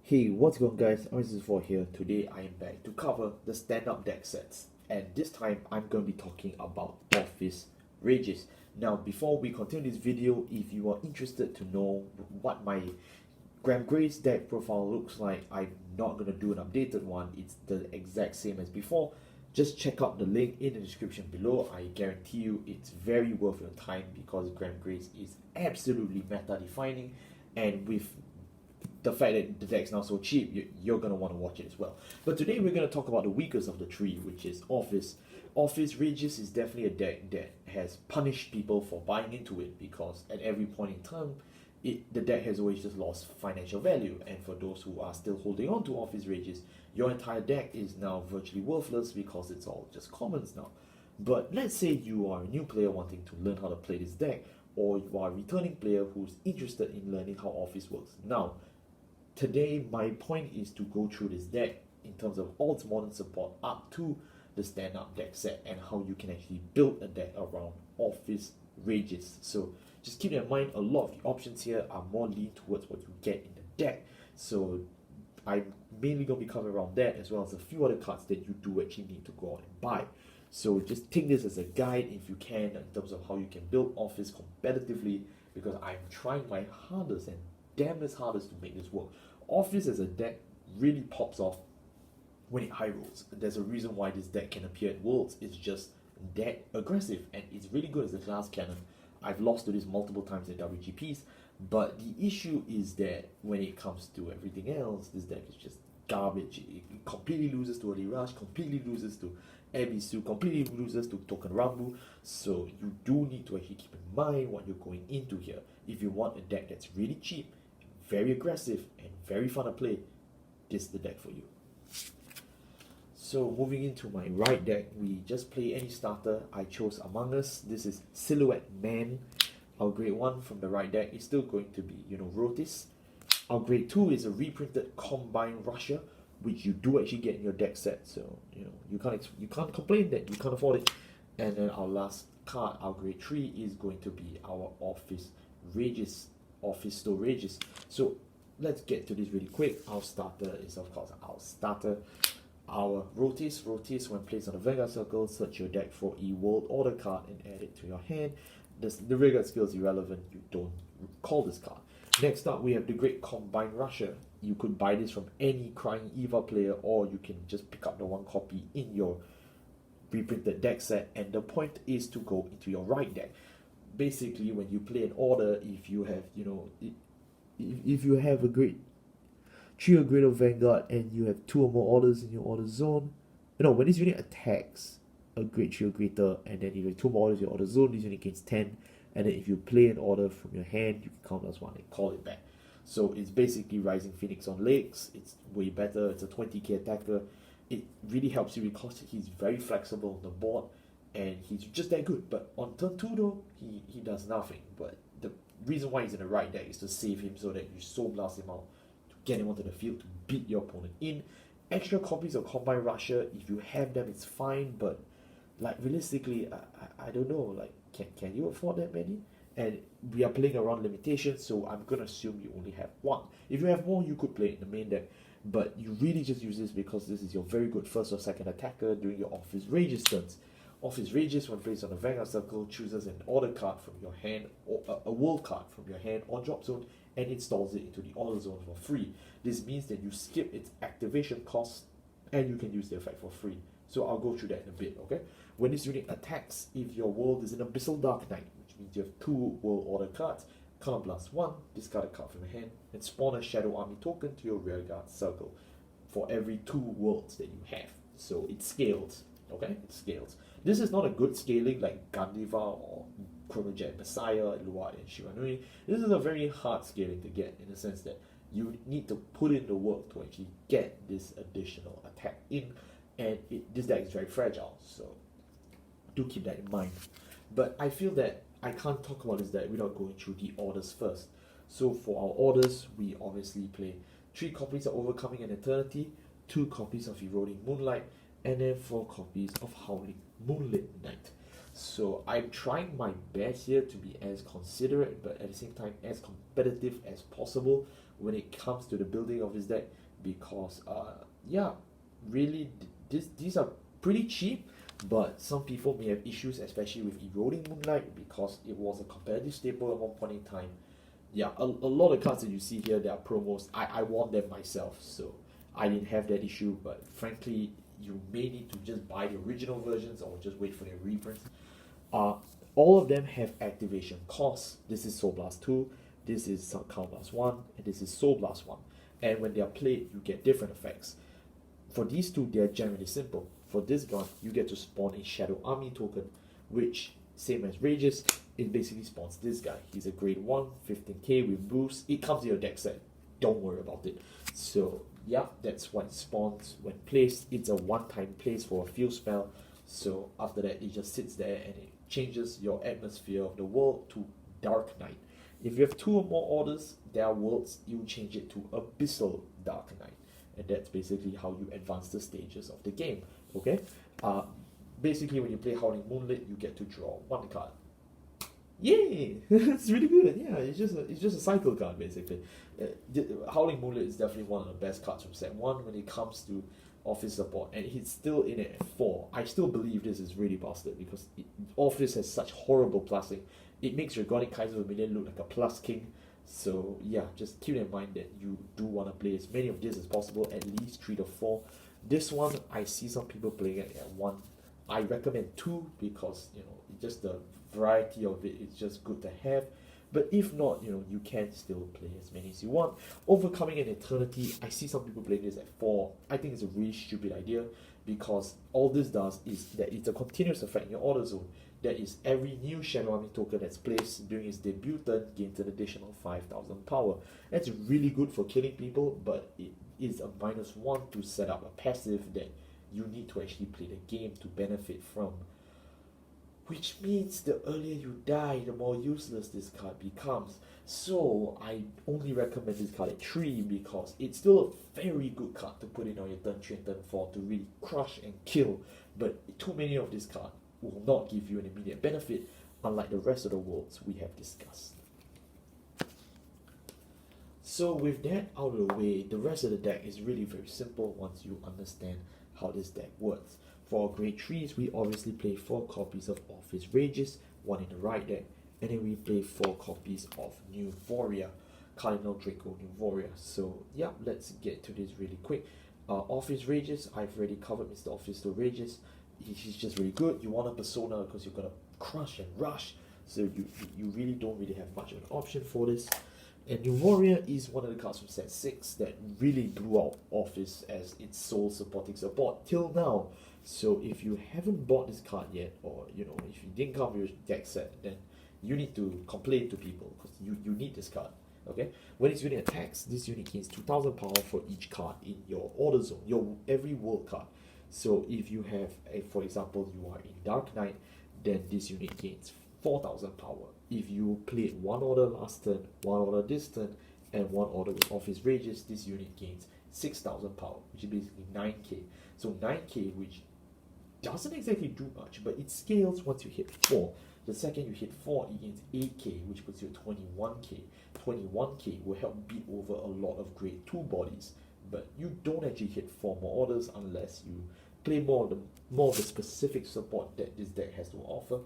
Hey, what's going on guys? Orfist here. Today I am back to cover the stand-up deck sets. And this time I'm going to be talking about Orfist Regis. Now before we continue this video, if you are interested to know what my Graham Gray's deck profile looks like, I'm not going to do an updated one. It's the exact same as before. Just check out the link in the description below. I guarantee you it's very worth your time because Graham Gray's is absolutely meta defining, and with the fact that the deck's now so cheap, you're going to want to watch it as well. But today we're going to talk about the weakest of the three, which is Orfist. Orfist Regis is definitely a deck that has punished people for buying into it, because at every point in time, the deck has always just lost financial value. And for those who are still holding on to Orfist Regis, your entire deck is now virtually worthless because it's all just commons now. But let's say you are a new player wanting to learn how to play this deck, or you are a returning player who's interested in learning how Orfist works. Now, today, my point is to go through this deck in terms of all its modern support up to the stand-up deck set and how you can actually build a deck around Orfist Regis. So just keep in mind, a lot of the options here are more lean towards what you get in the deck. So I'm mainly going to be covering around that, as well as a few other cards that you do actually need to go out and buy. So just take this as a guide if you can, in terms of how you can build Orfist competitively, because I'm trying my hardest and damn as hardest to make this work. Orfist as a deck really pops off when it high rolls. There's a reason why this deck can appear at Worlds. It's just that aggressive, and it's really good as a glass cannon. I've lost to this multiple times at WGPs, but the issue is that when it comes to everything else, this deck is just garbage. It completely loses to Early Rush, completely loses to Abyssal, completely loses to Token Rambu. So you do need to actually keep in mind what you're going into here. If you want a deck that's really cheap, very aggressive, and very fun to play, this is the deck for you. So moving into my right deck, we just play any starter. I chose Among Us. This is Silhouette Man. Our grade 1 from the right deck is still going to be, Rotis. Our grade 2 is a reprinted Combine Rusher, which you do actually get in your deck set. So, you can't complain that you can't afford it. And then our last card, our grade 3, is going to be our Orfist Regis. Orfist Regis. So let's get to this really quick. Our starter is, of course, our Rotis. Rotis, when placed on the Vanguard circle, search your deck for a world order card and add it to your hand. The Vanguard skill is irrelevant. You don't call this card. Next up, we have the Great Combine Rusher. You could buy this from any Crying Eva player, or you can just pick up the one copy in your reprinted deck set. And the point is to go into your right deck. Basically, when you play an order, if you have, if you have a grade 3 or greater Vanguard and you have 2 or more orders in your order zone, when this unit attacks a grade 3 or greater, and then you have 2 more orders in your order zone, this unit gains 10, and then if you play an order from your hand, you can count as 1 and call it back. So it's basically Rising Phoenix on legs. It's way better. It's a 20k attacker. It really helps you because he's very flexible on the board, and he's just that good. But on turn 2 though, he does nothing. But the reason why he's in the right deck is to save him, so that you Soul Blast him out, to get him onto the field, to beat your opponent in. Extra copies of Combine Rusher, if you have them, it's fine, but realistically, I don't know, can you afford that many? And we are playing around limitations, so I'm gonna assume you only have 1. If you have more, you could play it in the main deck, but you really just use this because this is your very good first or second attacker during your Orfist Regis turns. Orfist Regis, when placed on the Vanguard circle, chooses an order card from your hand, or a world card from your hand or drop zone, and installs it into the order zone for free. This means that you skip its activation cost, and you can use the effect for free. So I'll go through that in a bit, okay? When this unit attacks, if your world is an Abyssal Dark Knight, which means you have 2 world order cards, counterblast 1, discard a card from your hand, and spawn a Shadow Army token to your rearguard circle for every 2 worlds that you have. So it scales, okay? It scales. This is not a good scaling like Gandiva or Chronojet Messiah, Luai, and Shiranui. This is a very hard scaling to get, in the sense that you need to put in the work to actually get this additional attack in, and this deck is very fragile, so do keep that in mind. But I feel that I can't talk about this deck without going through the orders first. So for our orders, we obviously play 3 copies of Overcoming an Eternity, 2 copies of Eroding Moonlight, and then 4 copies of Howling Moonlit Night. So I'm trying my best here to be as considerate, but at the same time as competitive as possible when it comes to the building of this deck, because yeah, really these are pretty cheap, but some people may have issues, especially with Eroding Moonlight, because it was a competitive staple at one point in time. Yeah, a lot of cards that you see here, there are promos. I won them myself, so I didn't have that issue, but frankly, you may need to just buy the original versions or just wait for their reprints. All of them have activation costs. This is Soul Blast 2, this is Count Blast 1, and this is Soul Blast 1. And when they are played, you get different effects. For these two, they are generally simple. For this gun, you get to spawn a Shadow Army token, which, same as Regis, it basically spawns this guy. He's a grade 1, 15k with boost. It comes in your deck set. Don't worry about it. So, yeah, that's what it spawns when placed. It's a one-time place for a field spell. So, after that, it just sits there and it changes your atmosphere of the world to Dark Knight. If you have 2 or more orders, there are worlds, you change it to Abyssal Dark Knight. And that's basically how you advance the stages of the game. Okay? Basically, when you play Howling Moonlit, you get to draw 1 card. Yay! It's really good. Yeah, it's just a cycle card, basically. Howling Moonlit is definitely one of the best cards from set 1 when it comes to Orfist support, and he's still in it at 4. I still believe this is really busted because Orfist has such horrible plusing. It makes Dragonic Kaiser Vermilion look like a plus king. So yeah, just keep in mind that you do want to play as many of this as possible, at least 3 to 4. This one, I see some people playing it at 1. I recommend 2 because, you know, just the variety of it is just good to have. But if not, you know, you can still play as many as you want. Overcoming an Eternity, I see some people playing this at 4. I think it's a really stupid idea because all this does is that it's a continuous effect in your order zone. That is, every new Shadow Army token that's placed during its debut turn gains an additional 5,000 power. That's really good for killing people, but it is a -1 to set up a passive that you need to actually play the game to benefit from. Which means the earlier you die, the more useless this card becomes. So I only recommend this card at 3 because it's still a very good card to put in on your turn 3 and turn 4 to really crush and kill. But too many of this card will not give you an immediate benefit, unlike the rest of the worlds we have discussed. So with that out of the way, the rest of the deck is really very simple once you understand how this deck works. For our grade 3s, we obviously play 4 copies of Orfist Regis, 1 in the right deck, and then we play 4 copies of New Warrior, Cardinal Draco New Warrior. So yeah, let's get to this really quick. Orfist Regis, I've already covered Mr. Orfist Regis. He's just really good. You want a persona because you're gonna crush and rush, so you really don't really have much of an option for this. And New Warrior is one of the cards from set 6 that really blew out Orfist as its sole supporting support till now. So if you haven't bought this card yet, or you know, if you didn't come with your deck set, then you need to complain to people because you need this card. Okay, when its unit attacks, this unit gains 2,000 power for each card in your order zone, your every world card. So if you have, for example, you are in Dark Knight, then this unit gains 4,000 power. If you played 1 order last turn, 1 order this turn, and 1 order with Orfist Regis, this unit gains 6,000 power, which is basically 9k. So 9k, which doesn't exactly do much, but it scales once you hit 4. The second you hit 4, it gains 8k, which puts you at 21k. 21k will help beat over a lot of grade 2 bodies, but you don't actually hit 4 more orders unless you play more of the specific support that this deck has to offer,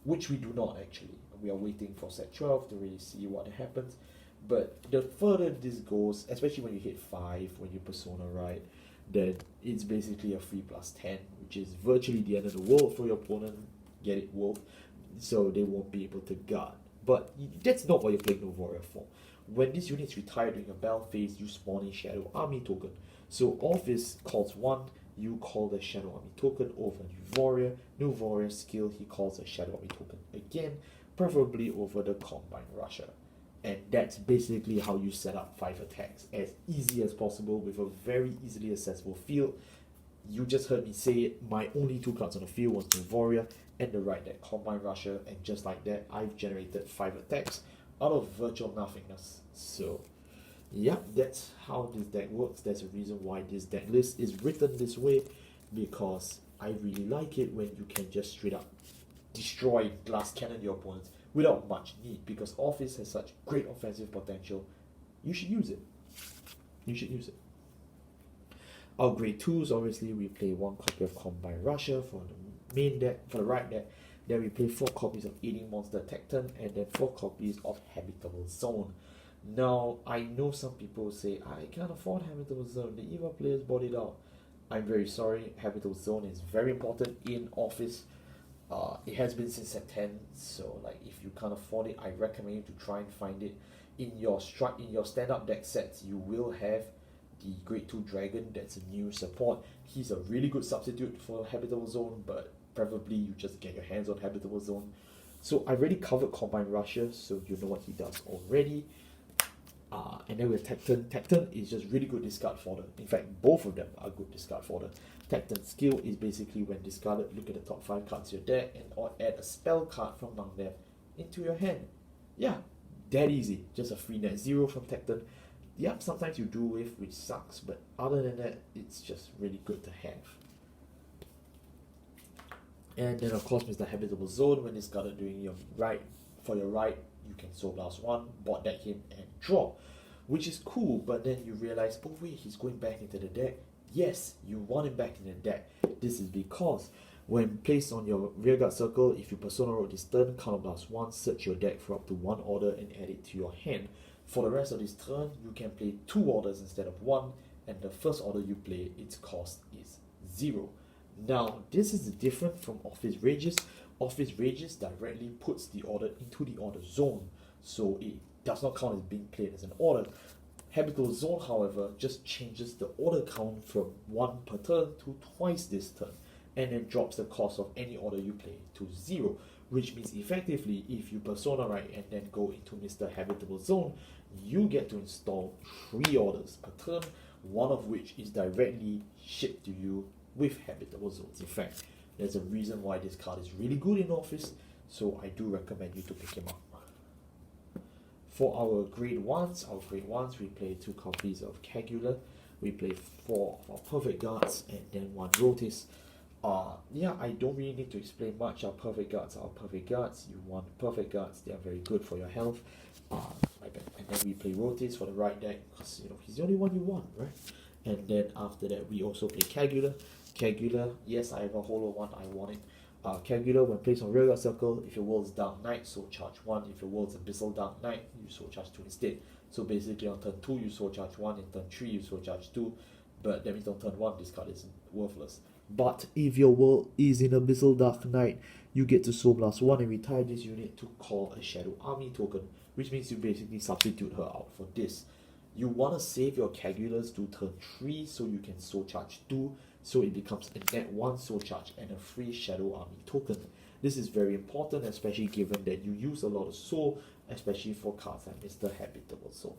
which we do not actually. We are waiting for set 12 to really see what happens. But the further this goes, especially when you hit 5, when you persona right, then it's basically a free +10, which is virtually the end of the world for your opponent. Get it, wolf? So they won't be able to guard. But that's not what you're playing New Warrior for. When this unit's retired during a battle phase, you spawn a Shadow Army token. So Orfist calls 1, you call the Shadow Army token over New Warrior. New Warrior skill, he calls a Shadow Army token again, preferably over the Combine Rusher. And that's basically how you set up 5 attacks, as easy as possible with a very easily accessible field. You just heard me say it, my only 2 cards on the field was New Warrior and the right deck Combine Rusher, and just like that, I've generated 5 attacks out of virtual nothingness. So yeah, that's how this deck works. There's a reason why this deck list is written this way, because I really like it when you can just straight up destroy glass cannon your opponents without much need, because Orfist has such great offensive potential. You should use it. you should use it. Our grade 2s, obviously, we play 1 copy of Combine Rusher for the main deck, for the right deck. Then we play 4 copies of Eating Monster Tecton, and then 4 copies of Habitable Zone. Now, I know some people say, I can't afford Habitable Zone, the EVA players bought it out. I'm very sorry, Habitable Zone is very important in Orfist. It has been since Set 10, so like if you can't afford it, I recommend you to try and find it. In your Stand Up deck sets, you will have the Grade 2 Dragon, that's a new support. He's a really good substitute for Habitable Zone, but preferably you just get your hands on Habitable Zone. So I already covered Combine Rusher, so you know what he does already. And then with Tecton. Tecton is just really good discard fodder. In fact, both of them are good discard fodder. Tecton's skill is basically when discarded, look at the top 5 cards of your deck and or add a spell card from among them into your hand. Yeah, that easy. Just a free net 0 from Tecton. Yep, sometimes you do which sucks, but other than that, it's just really good to have. And then of course, Mr. Habitable Zone, when discarded during your right, for your right, you can Soul Blast 1, board deck him, and draw. Which is cool, but then you realize, oh wait, he's going back into the deck. Yes, you want him back in the deck. This is because when placed on your rearguard circle, if you Persona Road this turn, Counterblast 1, search your deck for up to 1 order and add it to your hand. For the rest of this turn, you can play 2 orders instead of 1, and the first order you play, its cost is 0. Now, this is different from Orfist Regis. Orfist Regis directly puts the order into the order zone, so it does not count as being played as an order. Habitable Zone, however, just changes the order count from 1 per turn to twice this turn, and then drops the cost of any order you play to 0, which means effectively, if you Persona right and then go into Mr. Habitable Zone, you get to install 3 orders per turn, one of which is directly shipped to you with Habitable Zones. In fact, there's a reason why this card is really good in Orfist, so I do recommend you to pick him up. For our grade 1s, we play 2 copies of Kagula, we play 4 of our Perfect Guards, and then 1 Rotis. Yeah, I don't really need to explain much. Our Perfect Guards are Perfect Guards. You want Perfect Guards, they are very good for your health. And then we play Rotis for the right deck, because you know he's the only one you want, right? And then after that, we also play Kagula. Kagula, yes, I have a holo one, I want it. Kagula, when placed on rearguard circle, if your world's Dark Knight, soul charge 1. If your world's Abyssal Dark Knight, you soul charge 2 instead. So basically on turn 2, you soul charge 1, and turn 3, you soul charge 2. But that means on turn 1, this card is worthless. But if your world is in Abyssal Dark Knight, you get to Soul Blast 1 and retire this unit to call a Shadow Army token, which means you basically substitute her out for this. You want to save your Kagulas to turn 3 so you can soul charge 2, so it becomes a net 1 soul charge and a free Shadow Army token. This is very important, especially given that you use a lot of soul, especially for cards like Mr. Habitable Zone.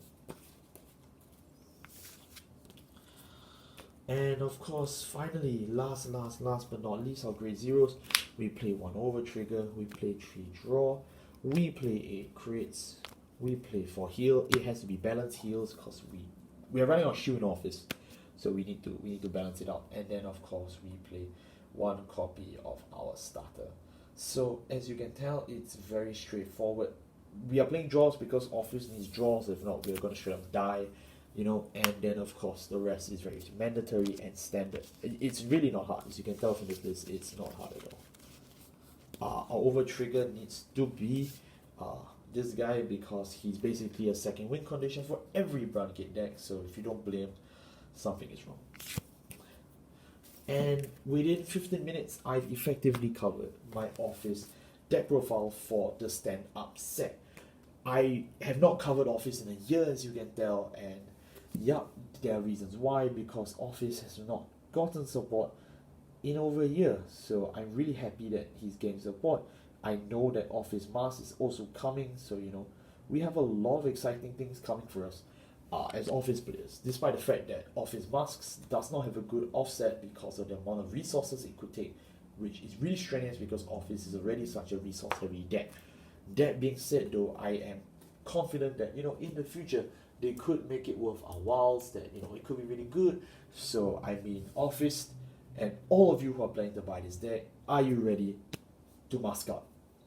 And of course, finally, last but not least, our grade 0s, we play 1 over trigger, we play 3 draw, we play 8 crits, we play 4 heal. It has to be balanced heals because we are running on Shield in Orfist, so we need to balance it out. And then of course we play 1 copy of our starter. So as you can tell, it's very straightforward. We are playing draws because Orfist needs draws. If not, we're going to straight up die. You know, and then of course the rest is very mandatory and standard. It's really not hard. As you can tell from this list, it's not hard at all. Our over trigger needs to be this guy, because he's basically a second win condition for every Brandt Gate deck. So if you don't play him, something is wrong. And within 15 minutes, I've effectively covered my Orfist deck profile for the Stand Up set. I have not covered Orfist in a year, as you can tell, and yeah, there are reasons why, because Orfist has not gotten support in over a year. So I'm really happy that he's getting support. I know that Orfist Mask is also coming, so you know, we have a lot of exciting things coming for us as Orfist players, despite the fact that Orfist Masks does not have a good offset because of the amount of resources it could take, which is really strenuous because Orfist is already such a resource heavy deck. That being said though, I am confident that, you know, in the future they could make it worth our whiles, that, you know, it could be really good. So I mean, Orfist and all of you who are planning to buy this deck, are you ready to mask out?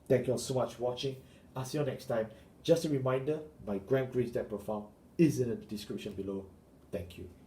Thank you all so much for watching. I'll see you next time. Just a reminder, my Grand Grace deck profile is in the description below. Thank you.